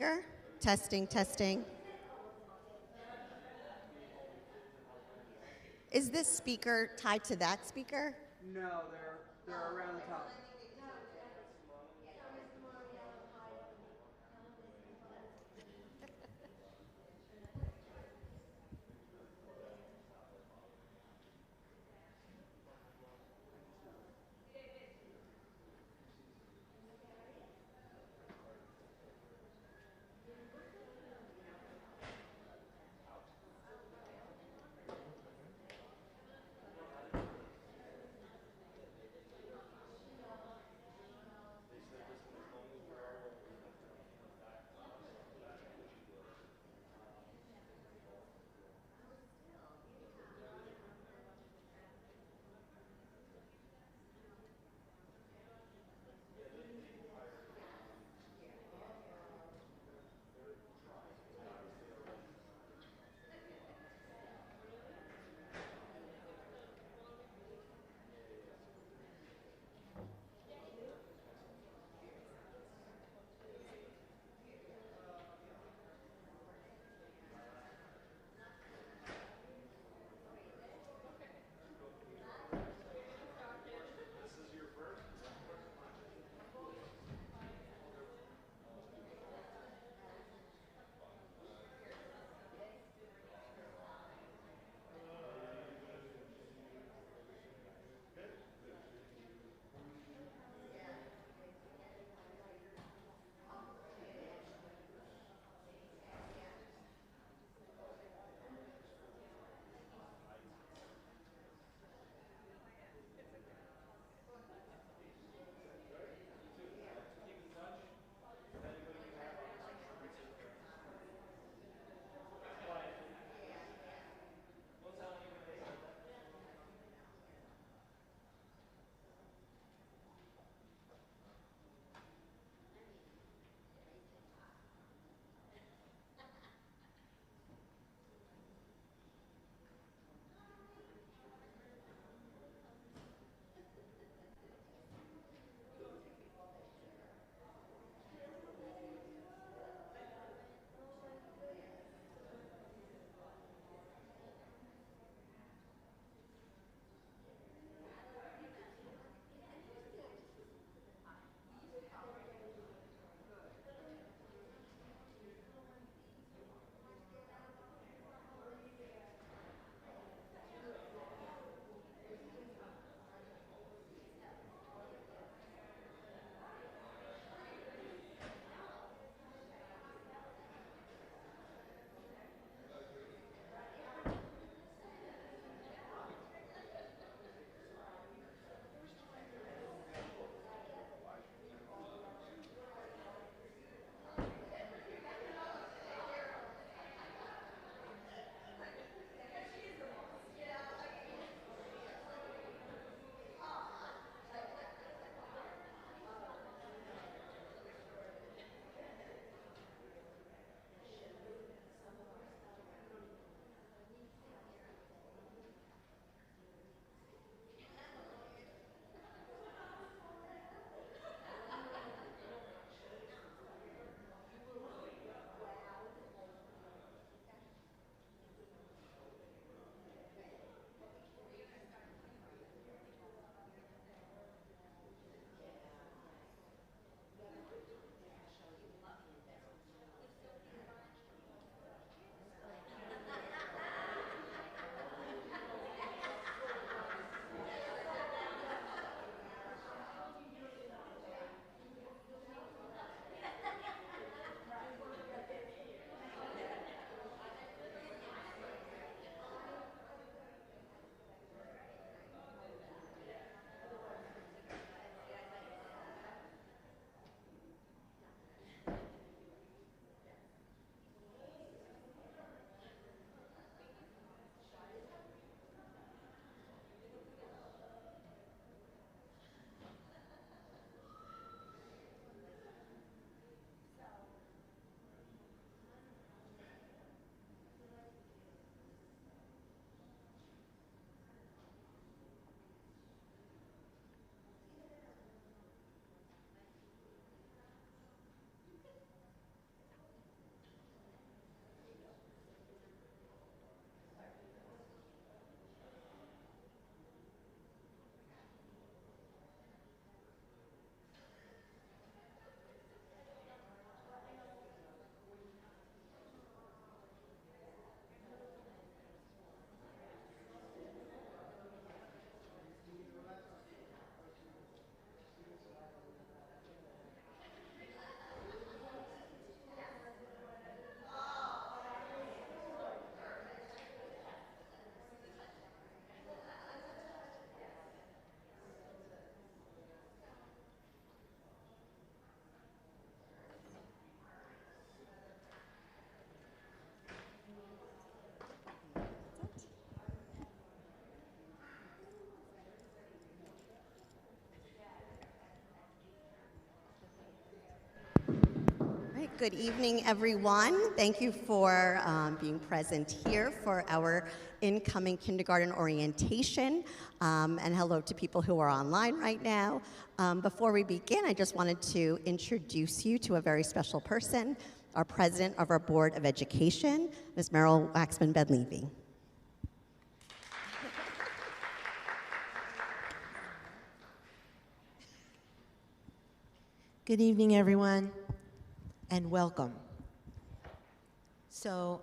speaker? Testing, testing. Is this speaker tied to that speaker? No, they're around the top. Good evening, everyone. Thank you for being present here for our incoming kindergarten orientation. And hello to people who are online right now. Before we begin, I just wanted to introduce you to a very special person, our president of our Board of Education, Ms. Merrill Waxman-Benlevy. Good evening, everyone, and welcome. So,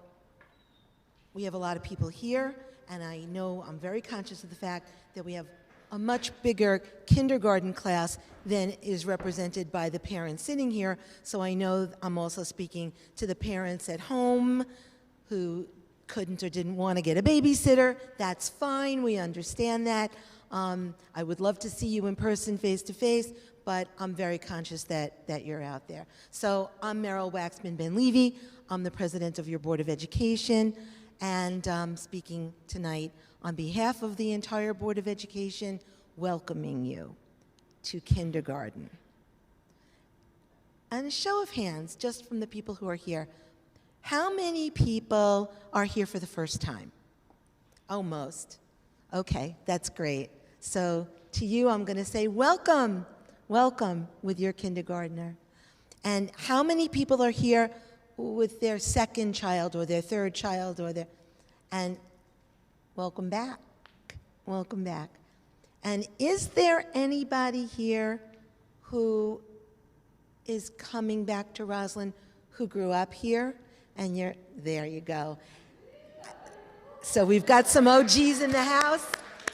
we have a lot of people here, and I know I'm very conscious of the fact that we have a much bigger kindergarten class than is represented by the parents sitting here, so I know I'm also speaking to the parents at home who couldn't or didn't want to get a babysitter. That's fine, we understand that. I would love to see you in person, face to face, but I'm very conscious that you're out there. So I'm Merrill Waxman-Benlevy. I'm the president of your Board of Education, and speaking tonight on behalf of the entire Board of Education, welcoming you to kindergarten. And a show of hands, just from the people who are here, how many people are here for the first time? Oh, most. Okay, that's great. So to you, I'm going to say welcome. Welcome with your kindergartner. And how many people are here with their second child or their third child and welcome back. Welcome back. And is there anybody here who is coming back to Roslyn who grew up here? And there you go. So we've got some OGs in the house.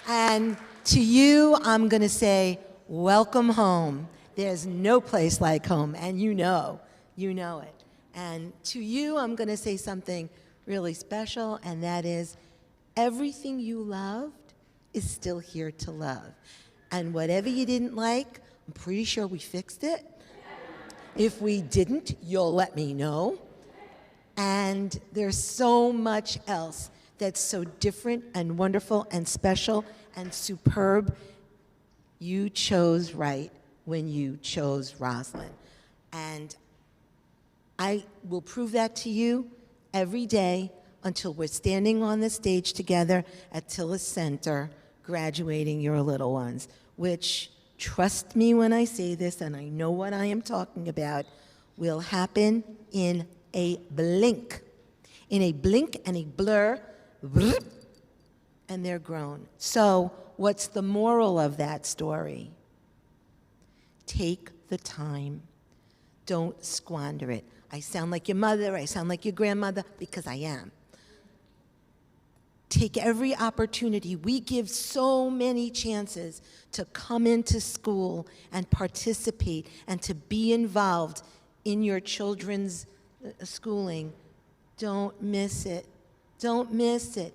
And to you, I'm going to say, welcome home. There's no place like home, and you know it. And to you, I'm going to say something really special, and that is everything you loved is still here to love. And whatever you didn't like, I'm pretty sure we fixed it. If we didn't, you'll let me know. And there's so much else that's so different and wonderful and special and superb. You chose right when you chose Roslyn. And I will prove that to you every day until we're standing on the stage together at Tillis Center graduating your little ones, which, trust me when I say this, and I know what I am talking about, will happen in a blink. In a blink and a blur, and they're grown. So, what's the moral of that story? Take the time. Don't squander it. I sound like your mother, I sound like your grandmother, because I am. Take every opportunity. We give so many chances to come into school and participate and to be involved in your children's schooling. Don't miss it. Don't miss it.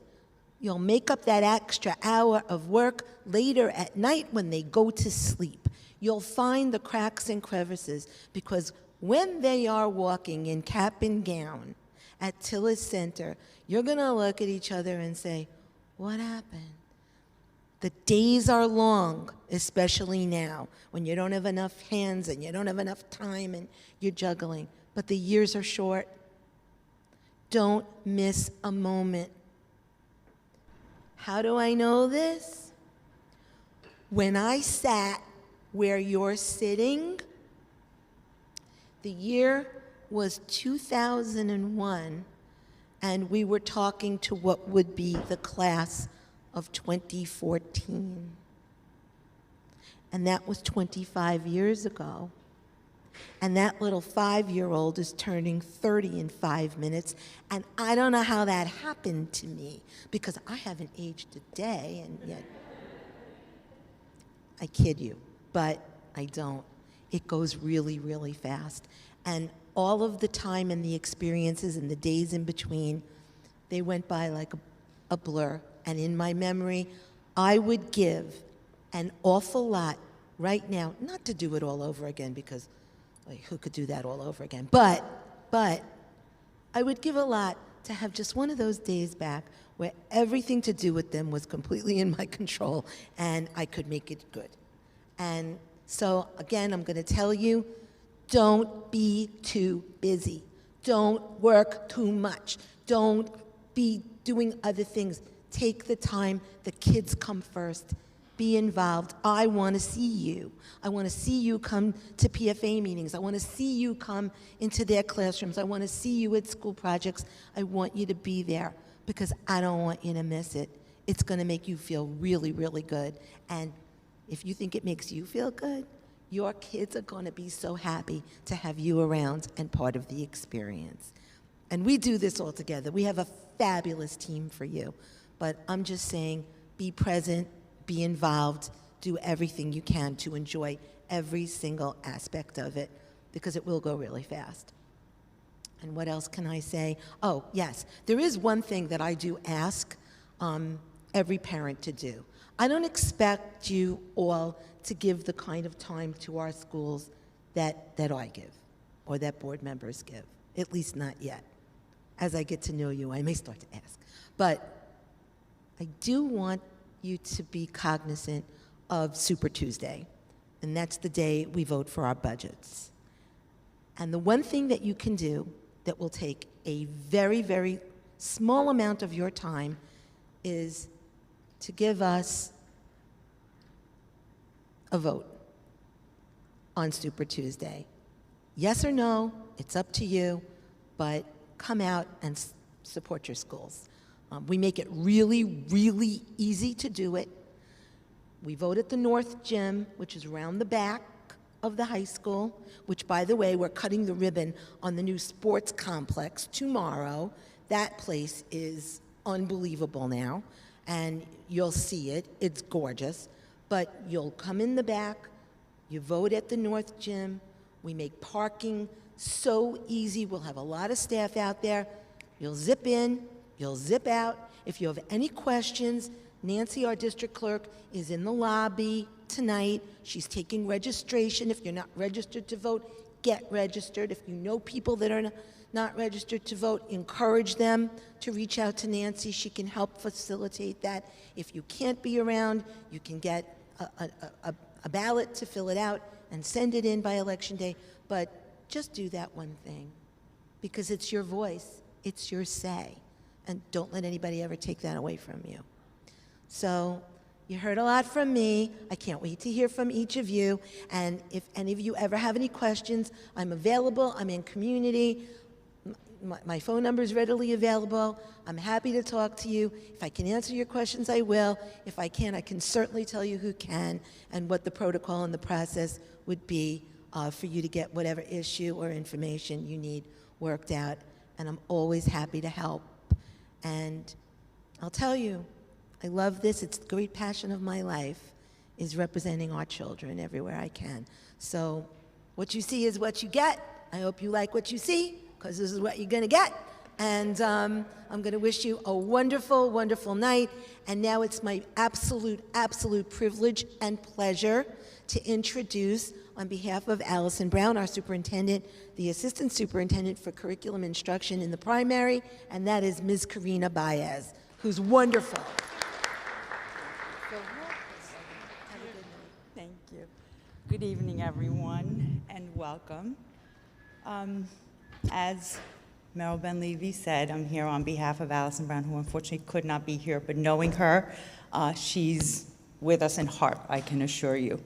You'll make up that extra hour of work later at night when they go to sleep. You'll find the cracks and crevices because when they are walking in cap and gown at Tillis Center, you're going to look at each other and say, what happened? The days are long, especially now, when you don't have enough hands and you don't have enough time and you're juggling. But the years are short. Don't miss a moment. How do I know this? When I sat where you're sitting, the year was 2001, and we were talking to what would be the class of 2014. And that was 25 years ago. And that little 5-year-old is turning 30 in 5 minutes, and I don't know how that happened to me, because I haven't aged a day, and yet, I kid you, but I don't. It goes really, really fast. And all of the time and the experiences and the days in between, they went by like a blur. And in my memory, I would give an awful lot right now, not to do it all over again, because who could do that all over again? But I would give a lot to have just one of those days back where everything to do with them was completely in my control and I could make it good. And so, again, I'm going to tell you, Don't be too busy. Don't work too much. Don't be doing other things. Take the time. The kids come first. Be involved. I want to see you. I want to see you come to PFA meetings. I want to see you come into their classrooms. I want to see you at school projects. I want you to be there because I don't want you to miss it. It's going to make you feel really, really good. And if you think it makes you feel good, your kids are going to be so happy to have you around and part of the experience. And we do this all together. We have a fabulous team for you. But I'm just saying, be present, be involved, do everything you can to enjoy every single aspect of it, because it will go really fast. And what else can I say? Oh, yes, there is one thing that I do ask every parent to do. I don't expect you all to give the kind of time to our schools that I give, or that board members give, at least not yet. As I get to know you, I may start to ask. But I do want you to be cognizant of Super Tuesday, and that's the day we vote for our budgets. And the one thing that you can do that will take a very, very small amount of your time is to give us a vote on Super Tuesday. Yes or no, it's up to you, but come out and support your schools. We make it really, really easy to do it. We vote at the North Gym, which is around the back of the high school, which, by the way, we're cutting the ribbon on the new sports complex tomorrow. That place is unbelievable now, and you'll see it. It's gorgeous. But you'll come in the back, you vote at the North Gym. We make parking so easy. We'll have a lot of staff out there. You'll zip in, you'll zip out. If you have any questions, Nancy, our district clerk, is in the lobby tonight. She's taking registration. If you're not registered to vote, get registered. If you know people that are not registered to vote, encourage them to reach out to Nancy. She can help facilitate that. If you can't be around, you can get a ballot to fill it out and send it in by Election Day. But just do that one thing, because it's your voice, it's your say, and don't let anybody ever take that away from you. So you heard a lot from me. I can't wait to hear from each of you. And if any of you ever have any questions, I'm available. I'm in community. My phone number is readily available. I'm happy to talk to you. If I can answer your questions, I will. If I can't, I can certainly tell you who can and what the protocol and the process would be for you to get whatever issue or information you need worked out. And I'm always happy to help. And I'll tell you, I love this. It's the great passion of my life, is representing our children everywhere I can. So what you see is what you get. I hope you like what you see, because this is what you're going to get. And I'm going to wish you a wonderful, wonderful night. And now it's my absolute, absolute privilege and pleasure to introduce, on behalf of Allison Brown, our superintendent, the assistant superintendent for curriculum instruction in the primary, and that is Ms. Karina Baez, who's wonderful. Thank you. Good evening, everyone, and welcome. As Meryl Ben-Levy said, I'm here on behalf of Allison Brown, who unfortunately could not be here, but knowing her, she's with us in heart, I can assure you.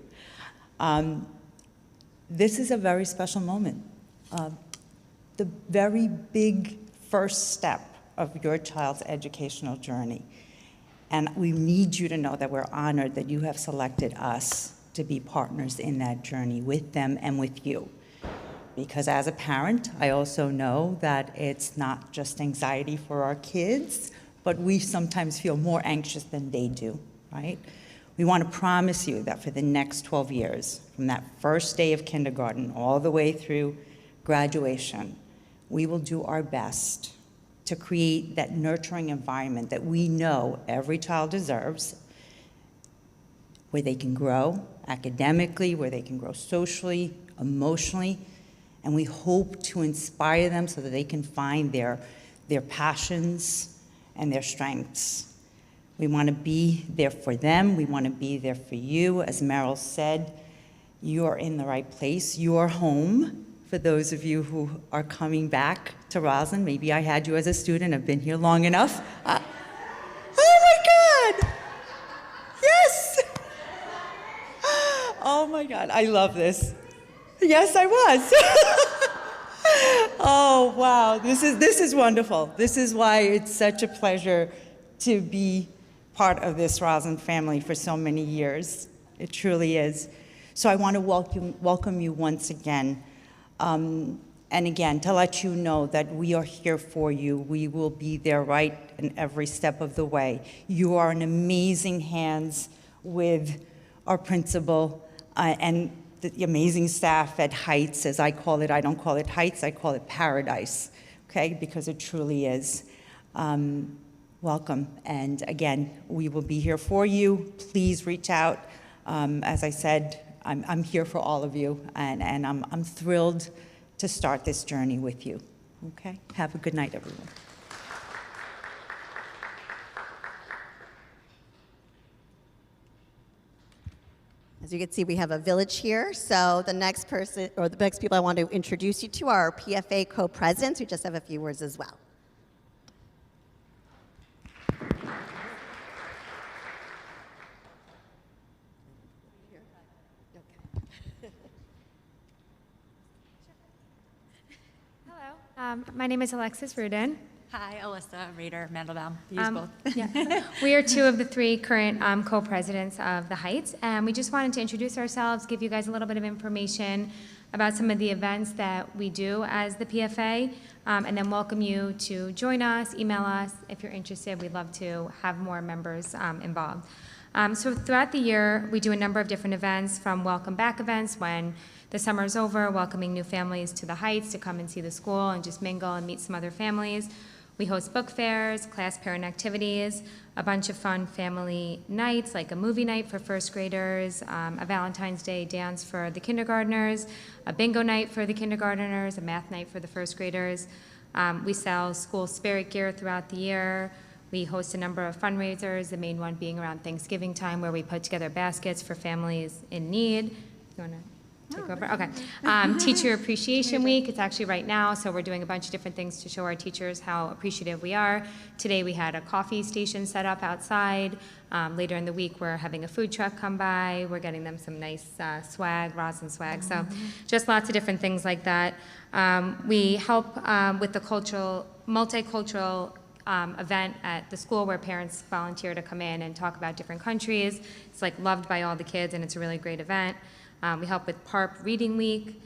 This is a very special moment. The very big first step of your child's educational journey. And we need you to know that we're honored that you have selected us to be partners in that journey with them and with you. Because as a parent, I also know that it's not just anxiety for our kids, but we sometimes feel more anxious than they do, right? We want to promise you that for the next 12 years, from that first day of kindergarten all the way through graduation, we will do our best to create that nurturing environment that we know every child deserves, where they can grow academically, where they can grow socially, emotionally, and we hope to inspire them so that they can find their passions and their strengths. We want to be there for them. We want to be there for you. As Meryl said, you are in the right place. Your home for those of you who are coming back to Roslyn. Maybe I had you as a student. I've been here long enough. Oh my God! Yes! Oh my God, I love this. Yes, I was. Oh wow, this is wonderful. This is why it's such a pleasure to be part of this Roslyn family for so many years. It truly is. So I want to welcome you once again. And again, to let you know that we are here for you. We will be there right in every step of the way. You are in amazing hands with our principal and the amazing staff at Heights, as I call it. I don't call it Heights, I call it paradise, okay? Because it truly is. Welcome. And again, we will be here for you. Please reach out. As I said, I'm here for all of you, and I'm thrilled to start this journey with you. Okay? Have a good night, everyone. As you can see, we have a village here. So the next person, or the next people I want to introduce you to are our PFA co-presidents, who just have a few words as well. My name is Alexis Rudin. Hi, Alyssa Rader Mandelbaum. Use both. Yeah. We are two of the three current co-presidents of the Heights, and we just wanted to introduce ourselves, give you guys a little bit of information about some of the events that we do as the PFA, and then welcome you to join us, email us if you're interested. We'd love to have more members involved. So throughout the year, we do a number of different events, from welcome back events when the summer's over, welcoming new families to the Heights to come and see the school and just mingle and meet some other families. We host book fairs, class parent activities, a bunch of fun family nights, like a movie night for first graders, a Valentine's Day dance for the kindergartners, a bingo night for the kindergartners, a math night for the first graders. We sell school spirit gear throughout the year. We host a number of fundraisers, the main one being around Thanksgiving time, where we put together baskets for families in need. You wanna take over? Okay. Teacher Appreciation Week, it's actually right now, so we're doing a bunch of different things to show our teachers how appreciative we are. Today we had a coffee station set up outside. Later in the week we're having a food truck come by. We're getting them some nice swag, Roslyn swag, so just lots of different things like that. We help with the multicultural event at the school where parents volunteer to come in and talk about different countries. It's like loved by all the kids, and it's a really great event. We help with PARP Reading Week.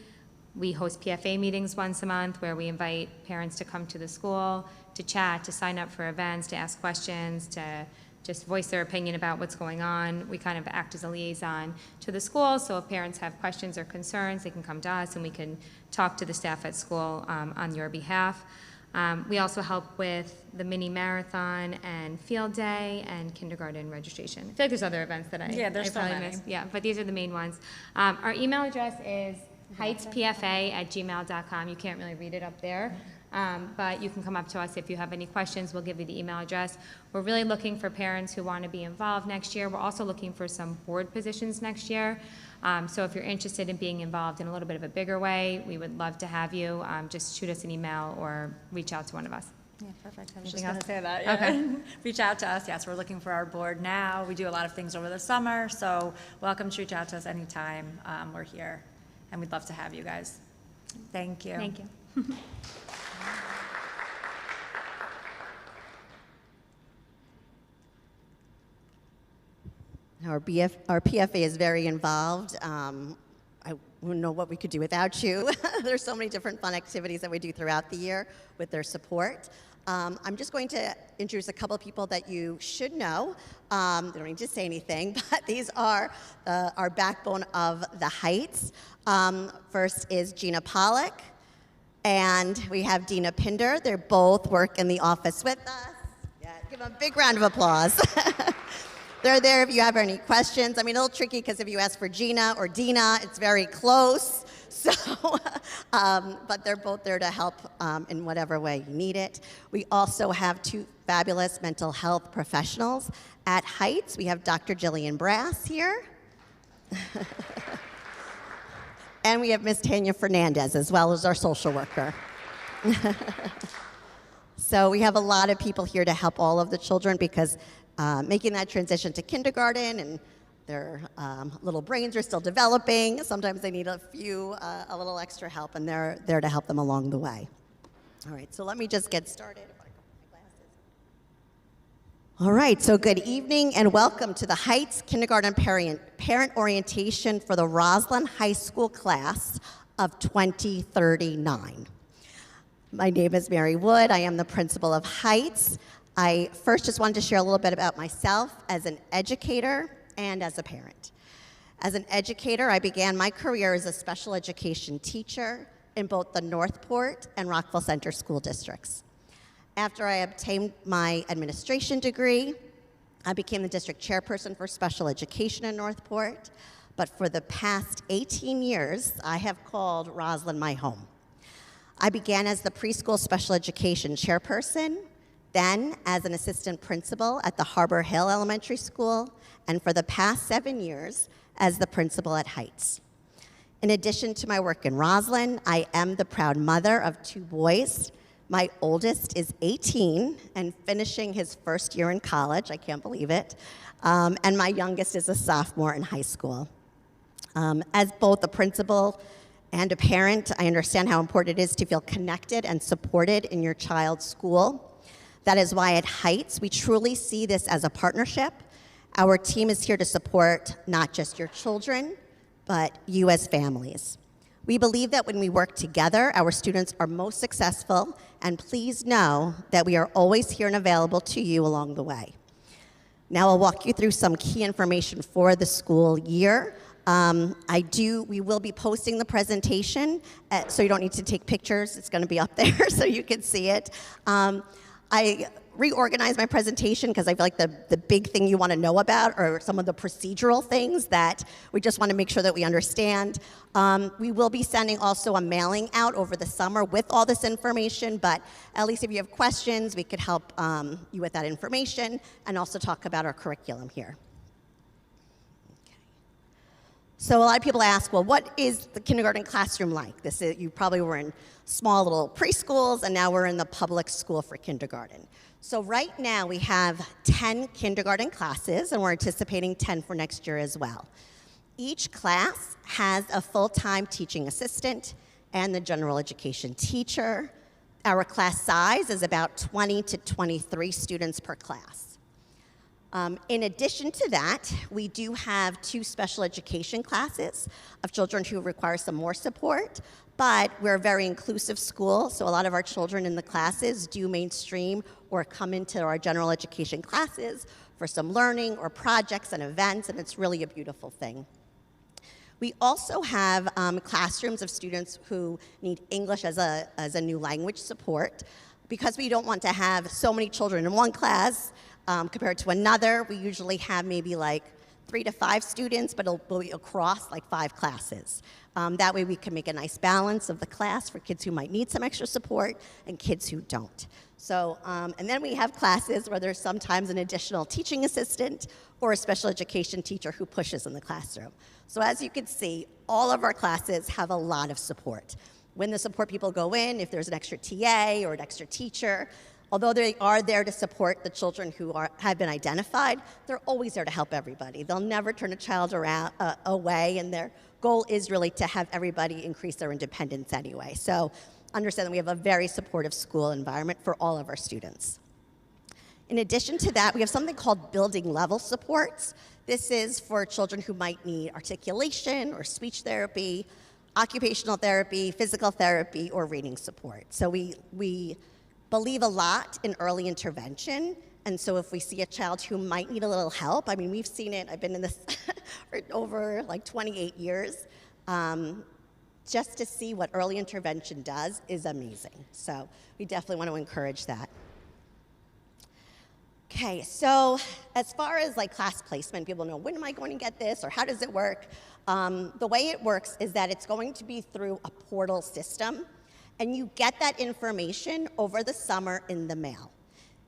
We host PFA meetings once a month where we invite parents to come to the school, to chat, to sign up for events, to ask questions, to just voice their opinion about what's going on. We kind of act as a liaison to the school, so if parents have questions or concerns, they can come to us and we can talk to the staff at school on your behalf. We also help with the mini marathon and field day and kindergarten registration. I feel like there's other events that I there's so probably many. missed. Yeah, but these are the main ones. Our email address is heightspfa@gmail.com. You can't really read it up there, but you can come up to us if you have any questions. We'll give you the email address. We're really looking for parents who want to be involved next year. We're also looking for some board positions next year. So if you're interested in being involved in a little bit of a bigger way, we would love to have you. Just shoot us an email or reach out to one of us. Yeah, perfect. I was Anything just going else? to say that. Yeah. Okay. Reach out to us. Yes, we're looking for our board now. We do a lot of things over the summer, so welcome to reach out to us anytime. We're here, and we'd love to have you guys. Thank you. Thank you. Our PFA is very involved. I wouldn't know what we could do without you. There's so many different fun activities that we do throughout the year with their support. I'm just going to introduce a couple of people that you should know. They don't need to say anything, but these are our backbone of the Heights. First is Gina Pollock, and we have Dina Pinder. They both work in the office with us. Yeah, give them a big round of applause. They're there if you have any questions. I mean, a little tricky because if you ask for Gina or Dina, it's very close. So, but they're both there to help in whatever way you need it. We also have two fabulous mental health professionals at Heights. We have Dr. Jillian Brass here. And we have Miss Tanya Fernandez, as well as our social worker. So we have a lot of people here to help all of the children because making that transition to kindergarten and their little brains are still developing. Sometimes they need a little extra help, and they're there to help them along the way. All right, so let me just get started. All right, so good evening and welcome to the Heights Kindergarten Parent Orientation for the Roslyn High School class of 2039. My name is Mary Wood. I am the principal of Heights. I first just wanted to share a little bit about myself as an educator and as a parent. As an educator, I began my career as a special education teacher in both the Northport and Rockville Center school districts. After I obtained my administration degree, I became the district chairperson for special education in Northport. But for the past 18 years, I have called Roslyn my home. I began as the preschool special education chairperson, then as an assistant principal at the Harbor Hill Elementary School, and for the past 7 years as the principal at Heights. In addition to my work in Roslyn, I am the proud mother of 2 boys. My oldest is 18 and finishing his first year in college, I can't believe it, and my youngest is a sophomore in high school. As both a principal and a parent, I understand how important it is to feel connected and supported in your child's school. That is why at Heights, we truly see this as a partnership. Our team is here to support not just your children, but you as families. We believe that when we work together, our students are most successful, and please know that we are always here and available to you along the way. Now I'll walk you through some key information for the school year. We will be posting the presentation, so you don't need to take pictures. It's going to be up there so you can see it. I reorganized my presentation because I feel like the big thing you want to know about are some of the procedural things that we just want to make sure that we understand. We will be sending also a mailing out over the summer with all this information, but at least if you have questions, we could help you with that information and also talk about our curriculum here. So a lot of people ask, well, what is the kindergarten classroom like? You probably were in small little preschools, and now we're in the public school for kindergarten. So right now we have 10 kindergarten classes, and we're anticipating 10 for next year as well. Each class has a full-time teaching assistant and the general education teacher. Our class size is about 20 to 23 students per class. In addition to that, we do have 2 special education classes of children who require some more support, but we're a very inclusive school, so a lot of our children in the classes do mainstream or come into our general education classes for some learning or projects and events, and it's really a beautiful thing. We also have classrooms of students who need English as a new language support. Because we don't want to have so many children in one class compared to another, we usually have maybe like 3 to 5 students, but it'll be across like 5 classes. That way we can make a nice balance of the class for kids who might need some extra support and kids who don't. So, and then we have classes where there's sometimes an additional teaching assistant or a special education teacher who pushes in the classroom. So as you can see, all of our classes have a lot of support. When the support people go in, if there's an extra TA or an extra teacher, although they are there to support the children who have been identified, they're always there to help everybody. They'll never turn a child away, and their goal is really to have everybody increase their independence anyway. So understand that we have a very supportive school environment for all of our students. In addition to that, we have something called building level supports. This is for children who might need articulation or speech therapy, occupational therapy, physical therapy, or reading support. So we believe a lot in early intervention, and so if we see a child who might need a little help, I mean, we've seen it, I've been in this for over like 28 years, just to see what early intervention does is amazing. So we definitely want to encourage that. Okay, so as far as like class placement, people know, when am I going to get this, or how does it work? The way it works is that it's going to be through a portal system, and you get that information over the summer in the mail.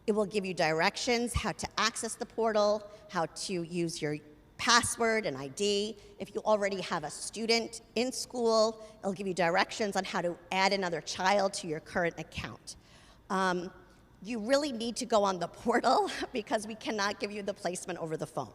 It will give you directions how to access the portal, how to use your password and ID. If you already have a student in school, it'll give you directions on how to add another child to your current account. You really need to go on the portal because we cannot give you the placement over the phone.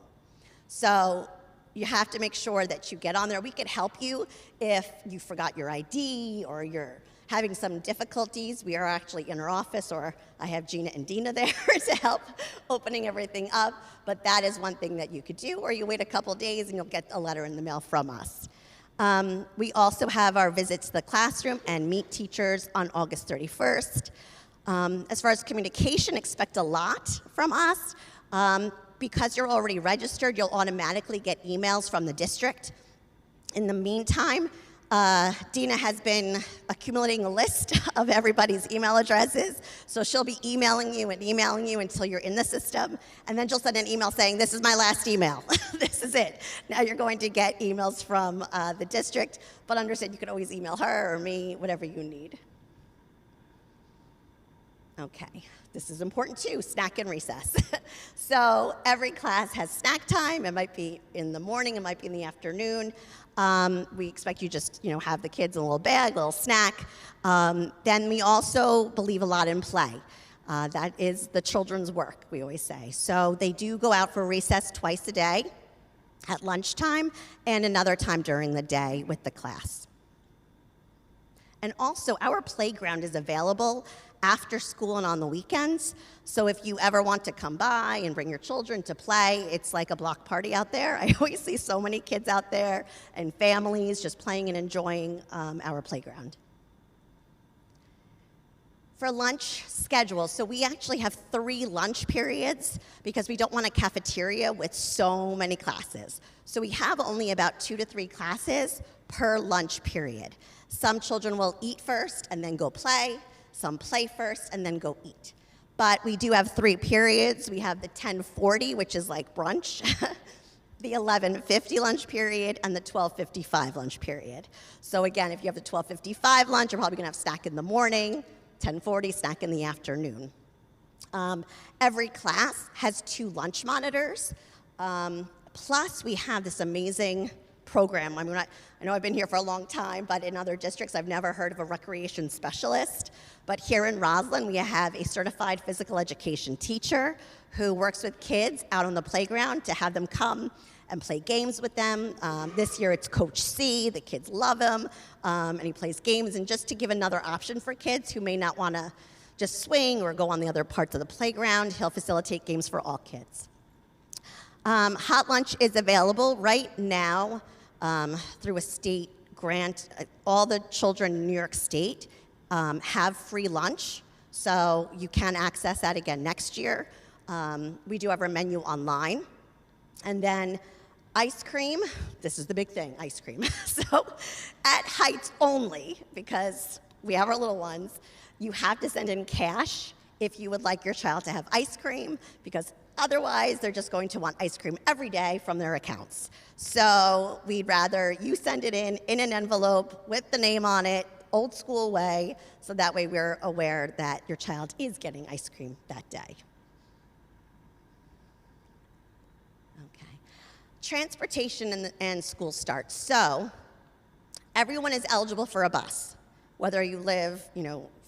So you have to make sure that you get on there. We could help you if you forgot your ID or you're having some difficulties. We are actually in our office, or I have Gina and Dina there to help opening everything up. But that is one thing that you could do, or you wait a couple days and you'll get a letter in the mail from us. We also have our visits to the classroom and meet teachers on August 31st. As far as communication, expect a lot from us. Because you're already registered, you'll automatically get emails from the district. In the meantime, Dina has been accumulating a list of everybody's email addresses, so she'll be emailing you until you're in the system, and then she'll send an email saying, this is my last email. This is it. Now you're going to get emails from the district, but understand you can always email her or me, whatever you need. Okay, this is important too, snack and recess. So every class has snack time. It might be in the morning, it might be in the afternoon. We expect you just, have the kids in a little bag, a little snack. Then we also believe a lot in play. That is the children's work, we always say. So they do go out for recess twice a day at lunchtime and another time during the day with the class. And also, our playground is available after school and on the weekends. So if you ever want to come by and bring your children to play, it's like a block party out there. I always see so many kids out there and families just playing and enjoying our playground. For lunch schedule, so we actually have 3 lunch periods because we don't want a cafeteria with so many classes. So we have only about 2 to 3 classes per lunch period. Some children will eat first and then go play. Some play first and then go eat. But we do have 3 periods. We have the 10:40, which is like brunch, the 11:50 lunch period, and the 12:55 lunch period. So again, if you have the 12:55 lunch, you're probably gonna have snack in the morning, 10:40, snack in the afternoon. Every class has 2 lunch monitors. Plus, we have this amazing program. I know I've been here for a long time, but in other districts, I've never heard of a recreation specialist. But here in Roslyn, we have a certified physical education teacher who works with kids out on the playground to have them come and play games with them. This year, it's Coach C. The kids love him, and he plays games. And just to give another option for kids who may not want to just swing or go on the other parts of the playground, he'll facilitate games for all kids. Hot lunch is available right now through a state grant. All the children in New York State have free lunch, so you can access that again next year. We do have our menu online. And then ice cream, this is the big thing, ice cream. So at Heights only, because we have our little ones, you have to send in cash if you would like your child to have ice cream, because otherwise, they're just going to want ice cream every day from their accounts. So we'd rather you send it in an envelope with the name on it, old school way, so that way we're aware that your child is getting ice cream that day. Okay. Transportation and school starts. So everyone is eligible for a bus. Whether you live,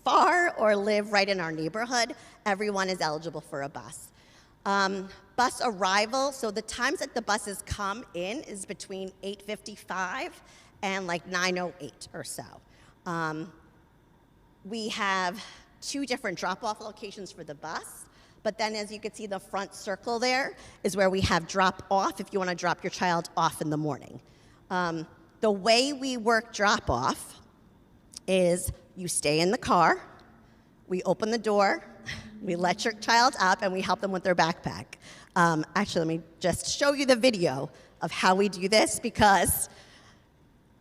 far or live right in our neighborhood, everyone is eligible for a bus. Bus arrival, so the times that the buses come in is between 8:55 and like 9:08 or so. We have 2 different drop-off locations for the bus, but then as you can see, the front circle there is where we have drop-off if you want to drop your child off in the morning. The way we work drop-off is you stay in the car, we open the door, we let your child up, and we help them with their backpack. Actually, let me just show you the video of how we do this, because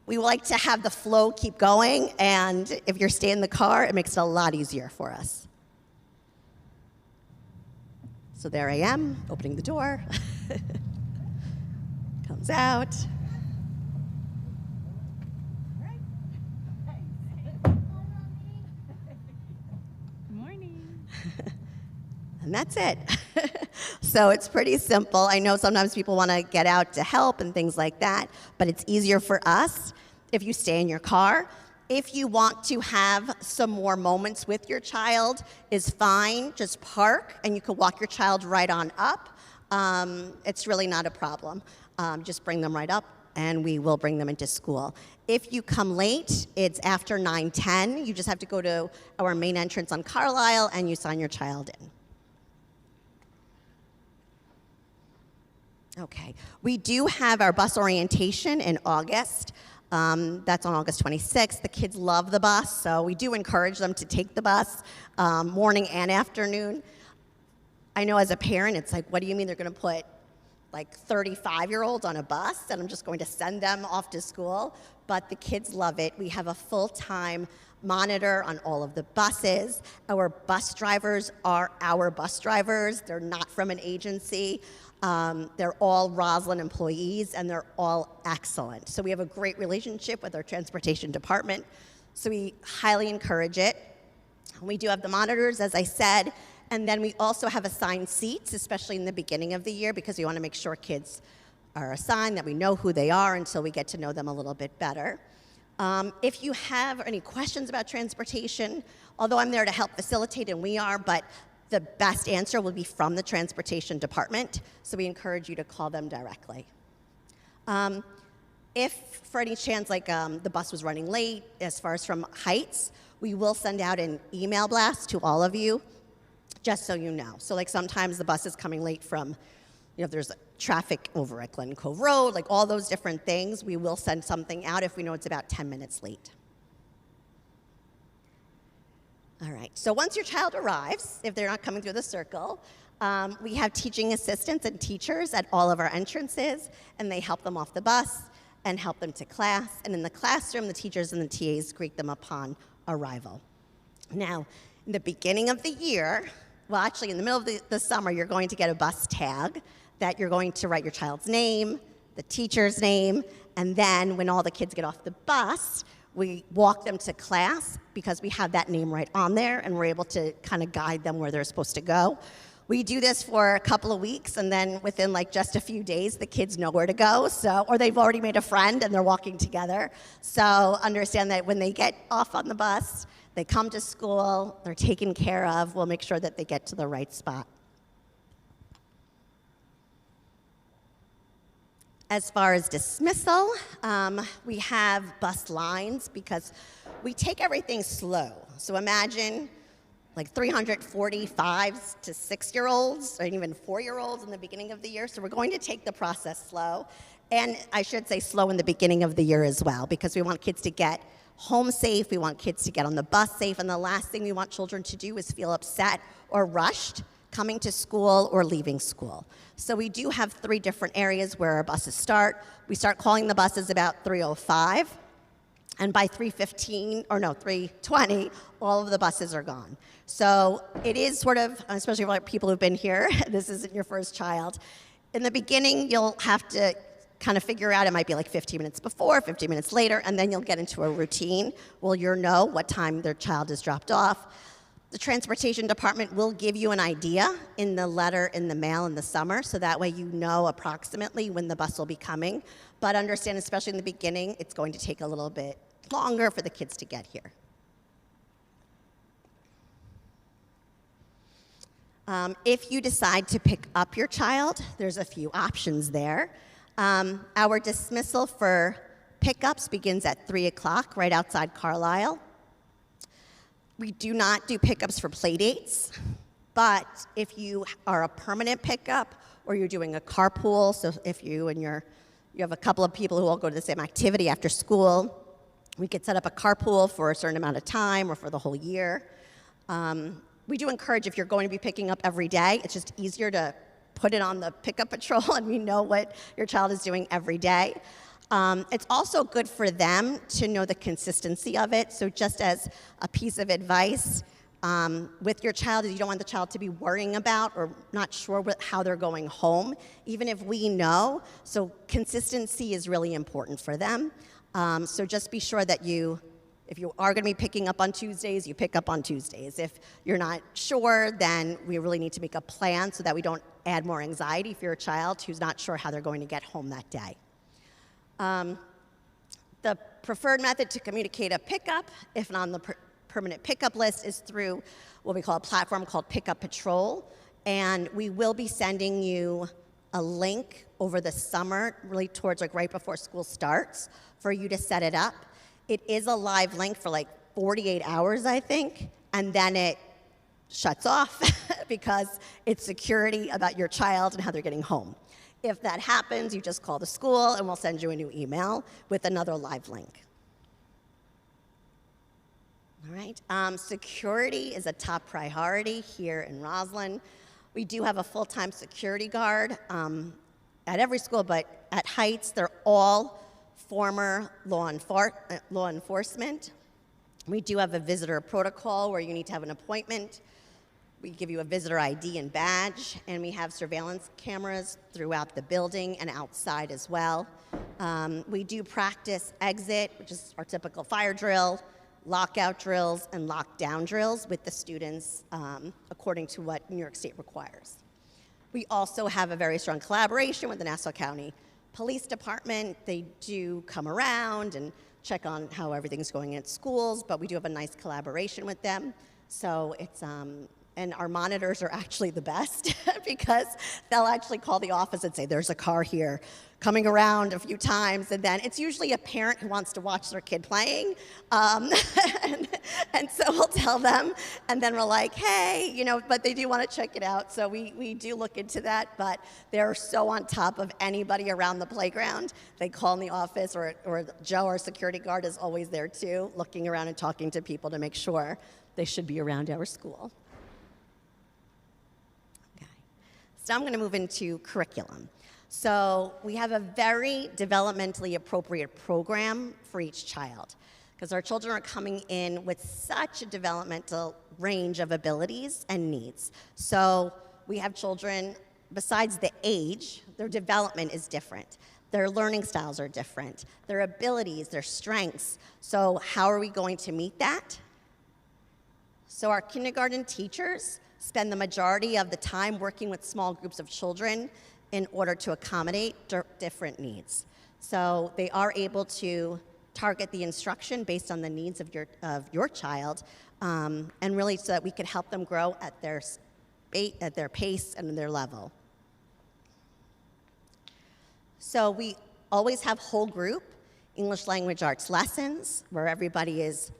we like to have the flow keep going, and if you're staying in the car, it makes it a lot easier for us. So there I am, opening the door. Comes out. And that's it. So it's pretty simple. I know sometimes people want to get out to help and things like that, but it's easier for us if you stay in your car. If you want to have some more moments with your child, is fine. Just park, and you can walk your child right on up. It's really not a problem. Just bring them right up, and we will bring them into school. If you come late, it's after 9:10. You just have to go to our main entrance on Carlisle, and you sign your child in. Okay. We do have our bus orientation in August. That's on August 26th. The kids love the bus, so we do encourage them to take the bus morning and afternoon. I know as a parent, it's like, what do you mean they're going to put like 35-year-olds on a bus and I'm just going to send them off to school? But the kids love it. We have a full-time monitor on all of the buses. Our bus drivers are our bus drivers. They're not from an agency. They're all Roslyn employees, and they're all excellent. So we have a great relationship with our transportation department, so we highly encourage it. We do have the monitors, as I said, and then we also have assigned seats, especially in the beginning of the year, because we want to make sure kids are assigned, that we know who they are until we get to know them a little bit better. If you have any questions about transportation, although I'm there to help facilitate, and we are, but the best answer will be from the transportation department, so we encourage you to call them directly. If for any chance, like the bus was running late, as far as from Heights, we will send out an email blast to all of you, just so you know. So like sometimes the bus is coming late from, if there's traffic over at Glen Cove Road, like all those different things, we will send something out if we know it's about 10 minutes late. All right, so once your child arrives, if they're not coming through the circle, we have teaching assistants and teachers at all of our entrances, and they help them off the bus and help them to class. And in the classroom, the teachers and the TAs greet them upon arrival. Now, in the beginning of the year, well, actually in the middle of the summer, you're going to get a bus tag that you're going to write your child's name, the teacher's name, and then when all the kids get off the bus, we walk them to class because we have that name right on there, and we're able to kind of guide them where they're supposed to go. We do this for a couple of weeks, and then within like just a few days, the kids know where to go, or they've already made a friend and they're walking together. So understand that when they get off on the bus, they come to school, they're taken care of, we'll make sure that they get to the right spot. As far as dismissal, we have bus lines because we take everything slow. So imagine like 345 to 6-year-olds, or even 4-year-olds in the beginning of the year. So we're going to take the process slow. And I should say slow in the beginning of the year as well, because we want kids to get home safe, we want kids to get on the bus safe, and the last thing we want children to do is feel upset or rushed coming to school or leaving school. So we do have 3 different areas where our buses start. We start calling the buses about 3:05, and by 3:20, all of the buses are gone. So it is sort of, especially for people who've been here, this isn't your first child. In the beginning, you'll have to kind of figure out, it might be like 15 minutes before, 15 minutes later, and then you'll get into a routine where you'll know what time their child is dropped off. The transportation department will give you an idea in the letter in the mail in the summer, so that way you know approximately when the bus will be coming. But understand, especially in the beginning, it's going to take a little bit longer for the kids to get here. If you decide to pick up your child, there's a few options there. Our dismissal for pickups begins at 3 o'clock right outside Carlisle. We do not do pickups for play dates, but if you are a permanent pickup or you're doing a carpool, so if you have a couple of people who all go to the same activity after school, we could set up a carpool for a certain amount of time or for the whole year. We do encourage, if you're going to be picking up every day, it's just easier to put it on the pickup patrol and we know what your child is doing every day. It's also good for them to know the consistency of it. So just as a piece of advice with your child, is you don't want the child to be worrying about or not sure how they're going home, even if we know. So consistency is really important for them. So just be sure that you If you are going to be picking up on Tuesdays, you pick up on Tuesdays. If you're not sure, then we really need to make a plan so that we don't add more anxiety for your child who's not sure how they're going to get home that day. The preferred method to communicate a pickup, if not on the permanent pickup list, is through what we call a platform called Pickup Patrol. And we will be sending you a link over the summer, really towards like right before school starts, for you to set it up. It is a live link for like 48 hours, I think, and then it shuts off because it's security about your child and how they're getting home. If that happens, you just call the school and we'll send you a new email with another live link. All right, security is a top priority here in Roslyn. We do have a full-time security guard at every school, but at Heights, they're all former law enforcement. We do have a visitor protocol where you need to have an appointment. We give you a visitor ID and badge, and we have surveillance cameras throughout the building and outside as well. We do practice exit, which is our typical fire drill, lockout drills, and lockdown drills with the students according to what New York State requires. We also have a very strong collaboration with the Nassau County Police Department. They do come around and check on how everything's going at schools, but we do have a nice collaboration with them. So it's, and our monitors are actually the best because they'll actually call the office and say, there's a car here coming around a few times, and then it's usually a parent who wants to watch their kid playing, and so we'll tell them, and then we're like, hey, you know, but they do want to check it out, so we do look into that, but they're so on top of anybody around the playground. They call in the office, or Joe, our security guard, is always there too, looking around and talking to people to make sure they should be around our school. Okay, so I'm going to move into curriculum. So we have a very developmentally appropriate program for each child because our children are coming in with such a developmental range of abilities and needs. So we have children, besides the age, their development is different. Their learning styles are different. Their abilities, their strengths. So how are we going to meet that? So our kindergarten teachers spend the majority of the time working with small groups of children in order to accommodate different needs. So they are able to target the instruction based on the needs of your child, and really so that we could help them grow at their pace and their level. So we always have whole group English language arts lessons where everybody is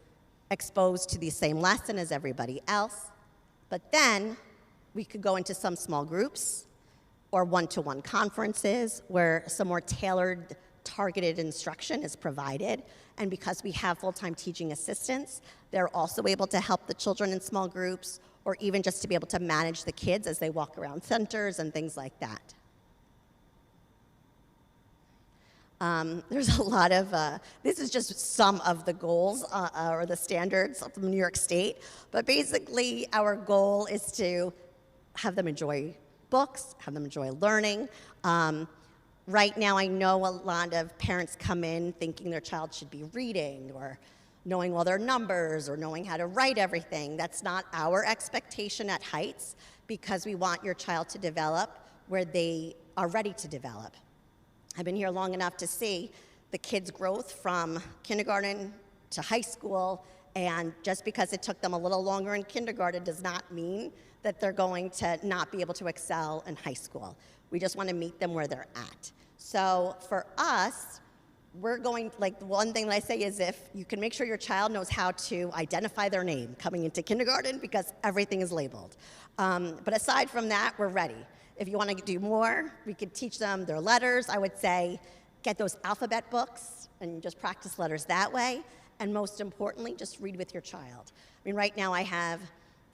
exposed to the same lesson as everybody else. But then we could go into some small groups or one-to-one conferences where some more tailored, targeted instruction is provided. And because we have full-time teaching assistants, they're also able to help the children in small groups, or even just to be able to manage the kids as they walk around centers and things like that. There's a lot of, this is just some of the goals or the standards from New York State, but basically our goal is to have them enjoy books, have them enjoy learning. Right now, I know a lot of parents come in thinking their child should be reading or knowing all their numbers or knowing how to write everything. That's not our expectation at Heights because we want your child to develop where they are ready to develop. I've been here long enough to see the kids' growth from kindergarten to high school, and just because it took them a little longer in kindergarten does not mean that they're going to not be able to excel in high school. We just want to meet them where they're at. So for us, we're going, like, the one thing that I say is if you can make sure your child knows how to identify their name coming into kindergarten because everything is labeled. But aside from that, we're ready. If you want to do more, we could teach them their letters. I would say get those alphabet books and just practice letters that way. And most importantly, just read with your child. I mean, right now I have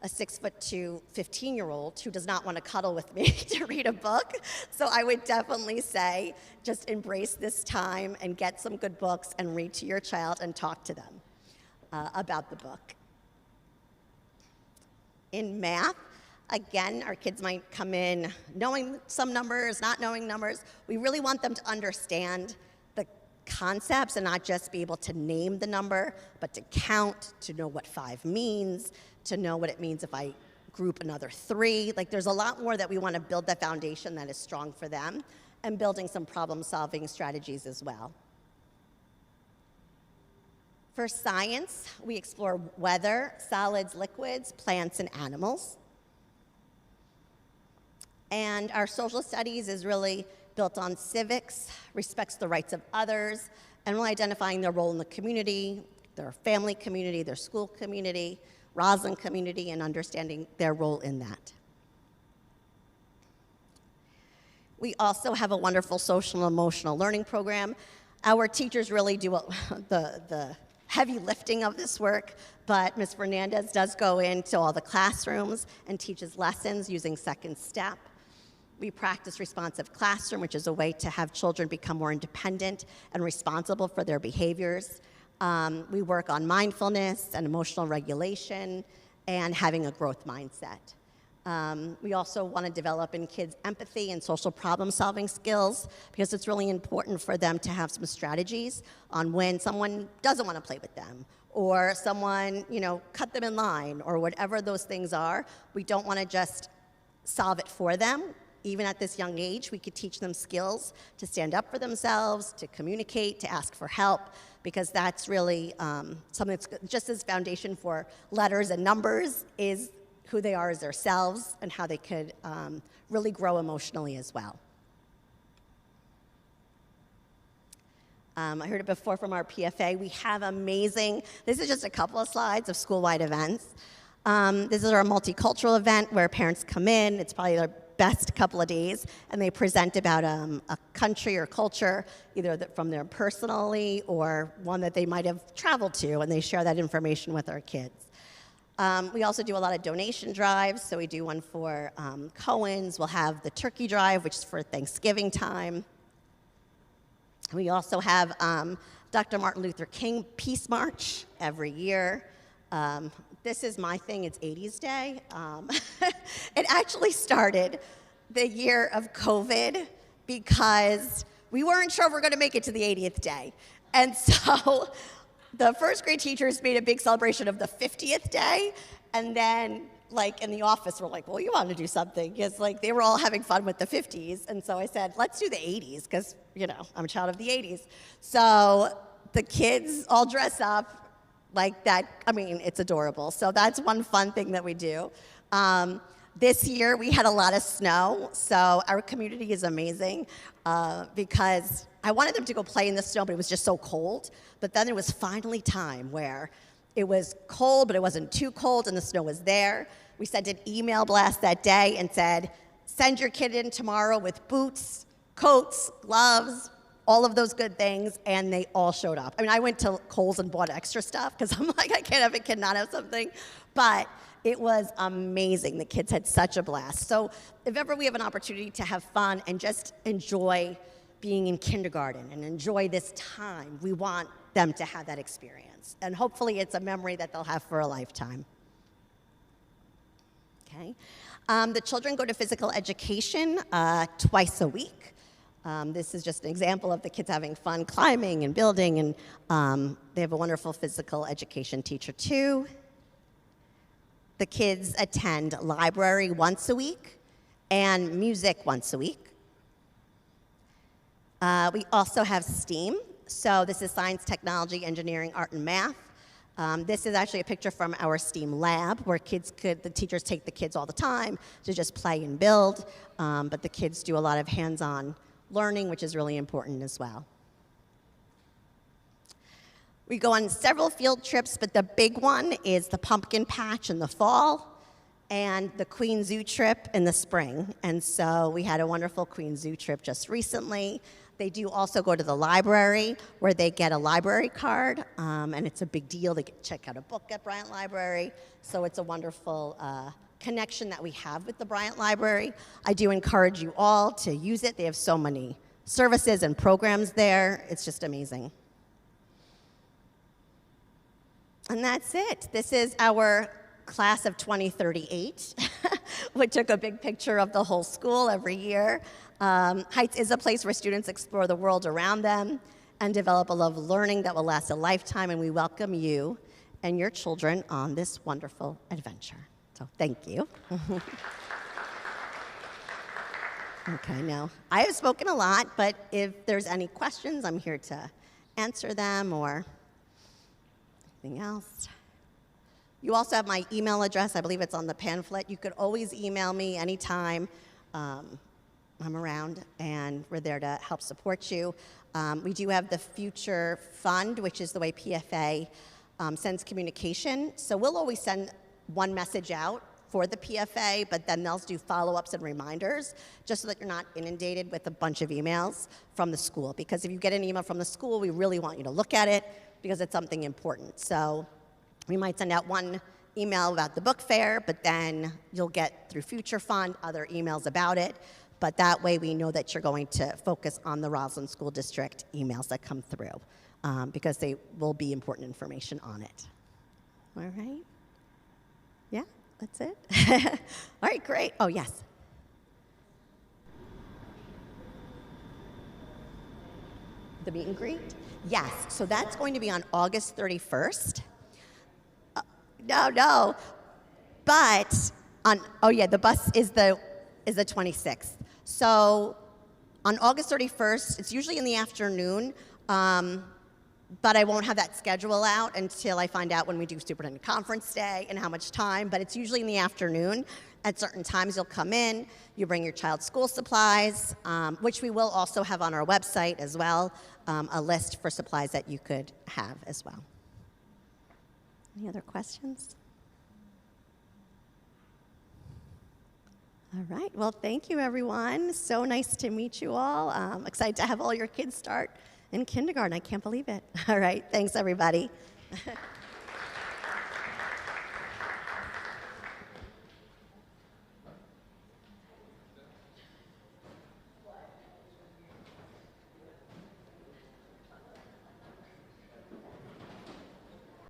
a 6'2" 15-year-old who does not want to cuddle with me to read a book. So I would definitely say just embrace this time and get some good books and read to your child and talk to them about the book. In math, again, our kids might come in knowing some numbers, not knowing numbers. We really want them to understand concepts and not just be able to name the number, but to count, to know what 5 means, to know what it means if I group another 3. Like, there's a lot more that we want to build that foundation that is strong for them, and building some problem-solving strategies as well. For science, we explore weather, solids, liquids, plants, and animals. And our social studies is really built on civics, respects the rights of others, and really identifying their role in the community, their family community, their school community, Roslyn community, and understanding their role in that. We also have a wonderful social and emotional learning program. Our teachers really do the heavy lifting of this work, but Ms. Fernandez does go into all the classrooms and teaches lessons using Second Step. We practice responsive classroom, which is a way to have children become more independent and responsible for their behaviors. We work on mindfulness and emotional regulation and having a growth mindset. We also want to develop in kids empathy and social problem-solving skills, because it's really important for them to have some strategies on when someone doesn't want to play with them, or someone, cut them in line, or whatever those things are. We don't want to just solve it for them. Even at this young age, we could teach them skills to stand up for themselves, to communicate, to ask for help, because that's really something that's just as foundation for letters and numbers is who they are as themselves and how they could really grow emotionally as well. I heard it before from our PFA. We have amazing, this is just a couple of slides of school-wide events. This is our multicultural event where parents come in. It's probably their best couple of days, and they present about a country or culture, either from their personally or one that they might have traveled to, and they share that information with our kids. We also do a lot of donation drives, so we do one for Cohen's. We'll have the turkey drive, which is for Thanksgiving time. We also have Dr. Martin Luther King Peace March every year. This is my thing, it's 80s Day. It actually started the year of COVID because we weren't sure if we were going to make it to the 80th day. And so the first grade teachers made a big celebration of the 50th day, and then in the office, we're like, well, you want to do something, because they were all having fun with the 50s, and so I said, let's do the 80s, because, I'm a child of the 80s. So the kids all dress up like that. I mean, it's adorable. So that's one fun thing that we do. This year, we had a lot of snow, so our community is amazing because I wanted them to go play in the snow, but it was just so cold. But then it was finally time where it was cold, but it wasn't too cold, and the snow was there. We sent an email blast that day and said, send your kid in tomorrow with boots, coats, gloves, all of those good things, and they all showed up. I mean, I went to Kohl's and bought extra stuff because I'm like, I can't have a kid not have something. But it was amazing. The kids had such a blast. So if ever we have an opportunity to have fun and just enjoy being in kindergarten and enjoy this time, we want them to have that experience. And hopefully it's a memory that they'll have for a lifetime. Okay. The children go to physical education twice a week. This is just an example of the kids having fun climbing and building, and they have a wonderful physical education teacher too. The kids attend library once a week and music once a week. We also have STEAM, so this is science, technology, engineering, art, and math. This is actually a picture from our STEAM lab where the teachers take the kids all the time to just play and build, but the kids do a lot of hands-on learning, which is really important as well. We go on several field trips, but the big one is the pumpkin patch in the fall and the Queen Zoo trip in the spring. And so we had a wonderful Queen Zoo trip just recently. They do also go to the library where they get a library card, and it's a big deal. They get to check out a book at Bryant Library. So it's a wonderful connection that we have with the Bryant Library. I do encourage you all to use it. They have so many services and programs there. It's just amazing. And that's it. This is our class of 2038. We took a big picture of the whole school every year. Heights is a place where students explore the world around them and develop a love of learning that will last a lifetime. And we welcome you and your children on this wonderful adventure. So thank you. Okay, now, I have spoken a lot, but if there's any questions, I'm here to answer them or anything else. You also have my email address. I believe it's on the pamphlet. You could always email me anytime. I'm around, and we're there to help support you. We do have the Future Fund, which is the way PFA sends communication. So we'll always send one message out for the PFA, but then they'll do follow-ups and reminders just so that you're not inundated with a bunch of emails from the school. Because if you get an email from the school, we really want you to look at it because it's something important. So we might send out one email about the book fair, but then you'll get through Future Fund other emails about it. But that way we know that you're going to focus on the Roslyn School District emails that come through because they will be important information on it. All right? Yeah? That's it? All right, great. Oh, yes. The meet and greet? Yes. So that's going to be on August 31st. No. But the bus is the 26th. So on August 31st, it's usually in the afternoon. But I won't have that schedule out until I find out when we do Superintendent Conference Day and how much time, but it's usually in the afternoon. At certain times, you'll come in, you bring your child's school supplies, which we will also have on our website as well, a list for supplies that you could have as well. Any other questions? All right, well, thank you, everyone. So nice to meet you all. Excited to have all your kids start in kindergarten. I can't believe it. All right, thanks, everybody.